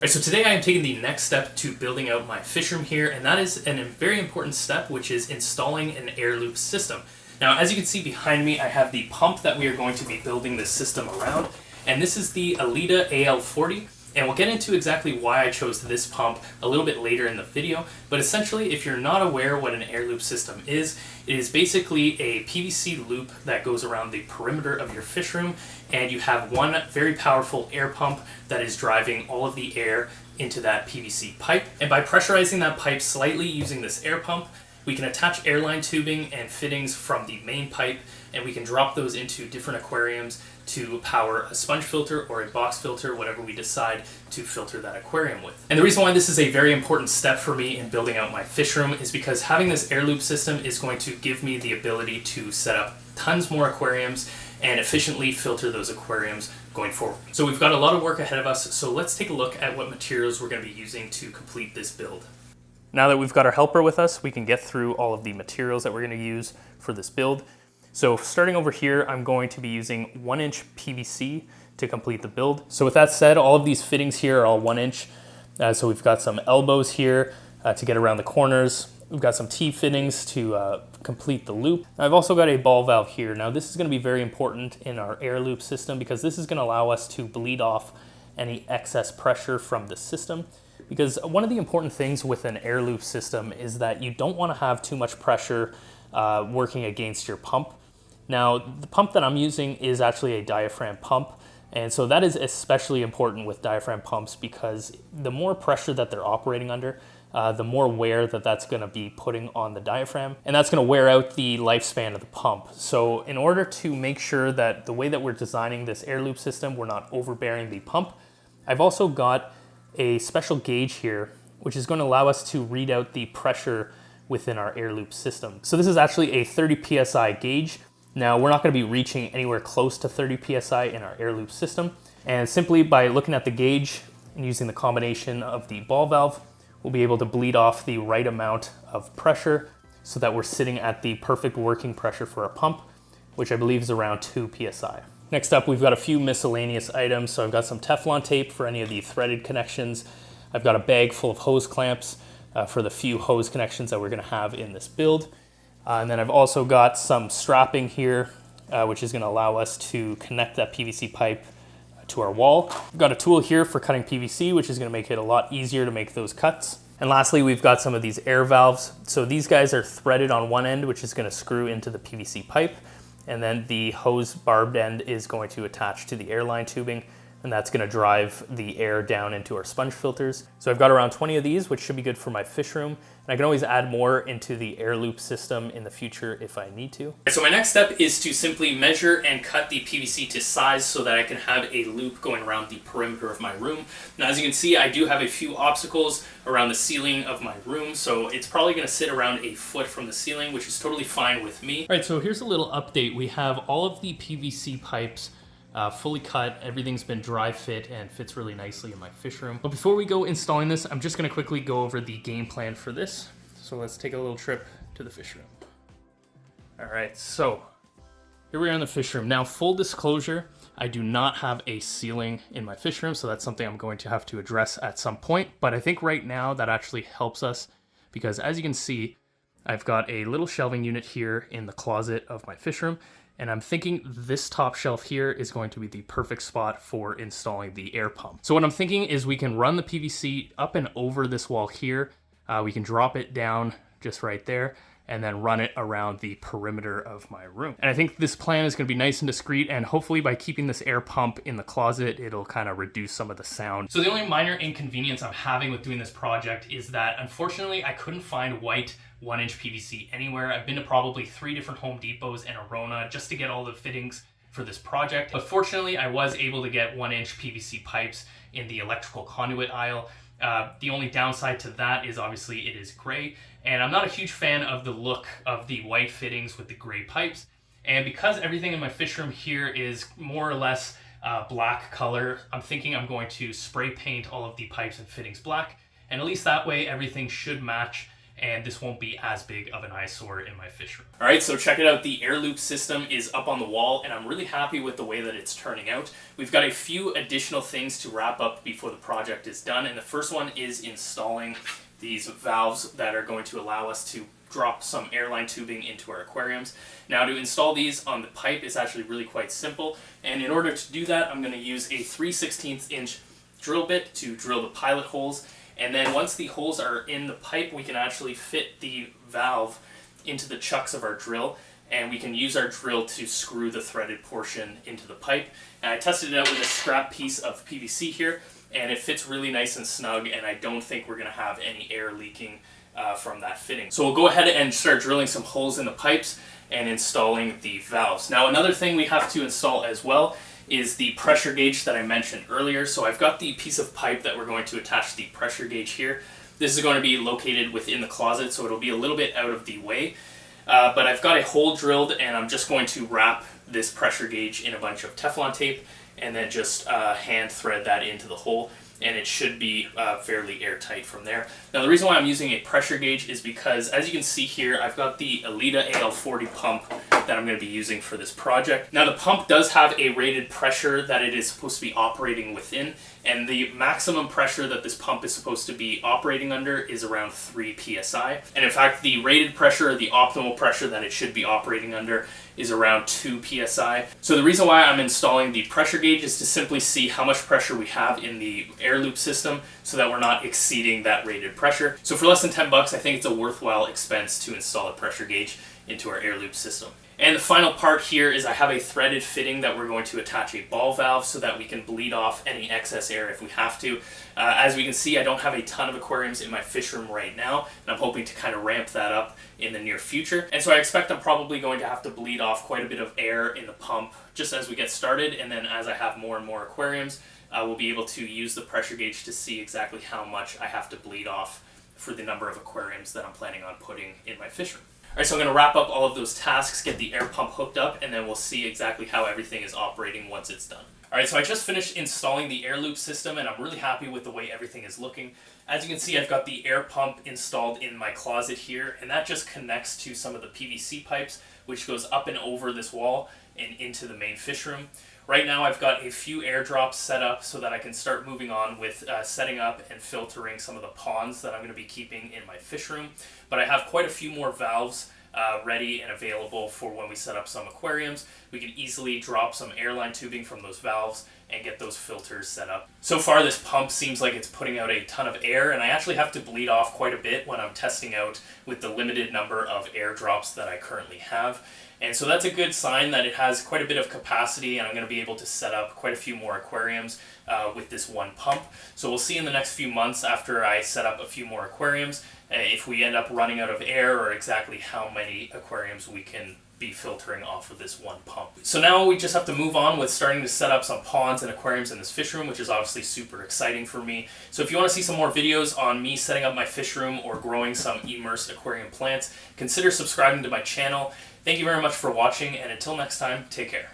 Alright, so today I am taking the next step to building out my fish room here, and that is a very important step, which is installing an air loop system. Now, as you can see behind me, I have the pump that we are going to be building this system around, and this is the ALITA AL-40, and we'll get into exactly why I chose this pump a little bit later in the video, but essentially, if you're not aware what an air loop system is, it is basically a PVC loop that goes around the perimeter of your fish room, and you have one very powerful air pump that is driving all of the air into that PVC pipe. And by pressurizing that pipe slightly using this air pump, we can attach airline tubing and fittings from the main pipe, and we can drop those into different aquariums to power a sponge filter or a box filter, whatever we decide to filter that aquarium with. And the reason why this is a very important step for me in building out my fish room is because having this air loop system is going to give me the ability to set up tons more aquariums and efficiently filter those aquariums going forward. So we've got a lot of work ahead of us, so let's take a look at what materials we're going to be using to complete this build. Now that we've got our helper with us, we can get through all of the materials that we're going to use for this build. So starting over here, I'm going to be using 1-inch PVC to complete the build. So with that said, all of these fittings here are all 1 inch. So we've got some elbows here to get around the corners. We've got some T-fittings to complete the loop. I've also got a ball valve here. Now this is going to be very important in our air loop system because this is going to allow us to bleed off any excess pressure from the system. Because one of the important things with an air loop system is that you don't want to have too much pressure working against your pump. Now, the pump that I'm using is actually a diaphragm pump, and so that is especially important with diaphragm pumps because the more pressure that they're operating under, the more wear that that's going to be putting on the diaphragm, and that's going to wear out the lifespan of the pump. So in order to make sure that the way that we're designing this air loop system, we're not overbearing the pump, I've also got a special gauge here, which is going to allow us to read out the pressure within our air loop system. So this is actually a 30 PSI gauge. Now we're not going to be reaching anywhere close to 30 PSI in our air loop system. And simply by looking at the gauge and using the combination of the ball valve, we'll be able to bleed off the right amount of pressure so that we're sitting at the perfect working pressure for our pump, which I believe is around 2 PSI. Next up, we've got a few miscellaneous items. So I've got some Teflon tape for any of the threaded connections. I've got a bag full of hose clamps for the few hose connections that we're going to have in this build. And then I've also got some strapping here, which is going to allow us to connect that PVC pipe to our wall. We've got a tool here for cutting PVC, which is going to make it a lot easier to make those cuts. And lastly, we've got some of these air valves. So these guys are threaded on one end, which is going to screw into the PVC pipe. And then the hose barbed end is going to attach to the airline tubing, and that's going to drive the air down into our sponge filters. So I've got around 20 of these, which should be good for my fish room. And I can always add more into the air loop system in the future if I need to. So my next step is to simply measure and cut the PVC to size so that I can have a loop going around the perimeter of my room. Now, as you can see, I do have a few obstacles around the ceiling of my room, so it's probably going to sit around a foot from the ceiling, which is totally fine with me. All right, so here's a little update. We have all of the PVC pipes fully cut. Everything's been dry fit and fits really nicely in my fish room. But before we go installing this, I'm just going to quickly go over the game plan for this. So let's take a little trip to the fish room. All right, so here we are in the fish room. Now, full disclosure, I do not have a ceiling in my fish room, so that's something I'm going to have to address at some point. But I think right now that actually helps us because as you can see, I've got a little shelving unit here in the closet of my fish room. And I'm thinking this top shelf here is going to be the perfect spot for installing the air pump. So what I'm thinking is we can run the PVC up and over this wall here. We can drop it down just right there and then run it around the perimeter of my room. And I think this plan is going to be nice and discreet, and hopefully by keeping this air pump in the closet, it'll kind of reduce some of the sound. So the only minor inconvenience I'm having with doing this project is that unfortunately I couldn't find white 1-inch PVC anywhere. I've been to probably 3 different Home Depots and Arona just to get all the fittings for this project. But fortunately, I was able to get 1-inch PVC pipes in the electrical conduit aisle. The only downside to that is obviously it is gray, and I'm not a huge fan of the look of the white fittings with the gray pipes. And because everything in my fish room here is more or less black color, I'm thinking I'm going to spray paint all of the pipes and fittings black, and at least that way everything should match and this won't be as big of an eyesore in my fish room. All right, so check it out. The air loop system is up on the wall, and I'm really happy with the way that it's turning out. We've got a few additional things to wrap up before the project is done, and the first one is installing these valves that are going to allow us to drop some airline tubing into our aquariums. Now, to install these on the pipe is actually really quite simple, and in order to do that, I'm going to use a 3/16 inch drill bit to drill the pilot holes, and then once the holes are in the pipe, we can actually fit the valve into the chucks of our drill, and we can use our drill to screw the threaded portion into the pipe. And I tested it out with a scrap piece of PVC here, and it fits really nice and snug, and I don't think we're going to have any air leaking from that fitting. So we'll go ahead and start drilling some holes in the pipes and installing the valves. Now, another thing we have to install as well is the pressure gauge that I mentioned earlier. So I've got the piece of pipe that we're going to attach the pressure gauge here. This is going to be located within the closet, so it'll be a little bit out of the way. But I've got a hole drilled, and I'm just going to wrap this pressure gauge in a bunch of Teflon tape and then just hand thread that into the hole, and it should be fairly airtight from there. Now, the reason why I'm using a pressure gauge is because, as you can see here, I've got the ALITA AL-40 pump that I'm going to be using for this project. Now, the pump does have a rated pressure that it is supposed to be operating within, and the maximum pressure that this pump is supposed to be operating under is around 3 psi. And in fact, the rated pressure, the optimal pressure that it should be operating under, is around 2 psi. So the reason why I'm installing the pressure gauge is to simply see how much pressure we have in the air loop system so that we're not exceeding that rated pressure. So for less than 10 bucks, I think it's a worthwhile expense to install a pressure gauge into our air loop system. And the final part here is I have a threaded fitting that we're going to attach a ball valve so that we can bleed off any excess air if we have to. As we can see, I don't have a ton of aquariums in my fish room right now, and I'm hoping to kind of ramp that up in the near future. And so I expect I'm probably going to have to bleed off quite a bit of air in the pump just as we get started, and then as I have more and more aquariums, we'll be able to use the pressure gauge to see exactly how much I have to bleed off for the number of aquariums that I'm planning on putting in my fish room. Alright, so I'm going to wrap up all of those tasks, get the air pump hooked up, and then we'll see exactly how everything is operating once it's done. Alright, so I just finished installing the air loop system, and I'm really happy with the way everything is looking. As you can see, I've got the air pump installed in my closet here, and that just connects to some of the PVC pipes, which goes up and over this wall and into the main fish room. Right now, I've got a few air drops set up so that I can start moving on with setting up and filtering some of the ponds that I'm going to be keeping in my fish room. But I have quite a few more valves ready and available for when we set up some aquariums. We can easily drop some airline tubing from those valves and get those filters set up. So far, this pump seems like it's putting out a ton of air, and I actually have to bleed off quite a bit when I'm testing out with the limited number of air drops that I currently have. And so that's a good sign that it has quite a bit of capacity, and I'm going to be able to set up quite a few more aquariums with this one pump. So we'll see in the next few months after I set up a few more aquariums if we end up running out of air or exactly how many aquariums we can be filtering off of this one pump. So now we just have to move on with starting to set up some ponds and aquariums in this fish room, which is obviously super exciting for me. So if you want to see some more videos on me setting up my fish room or growing some immersed aquarium plants, consider subscribing to my channel. Thank you very much for watching, and until next time, take care.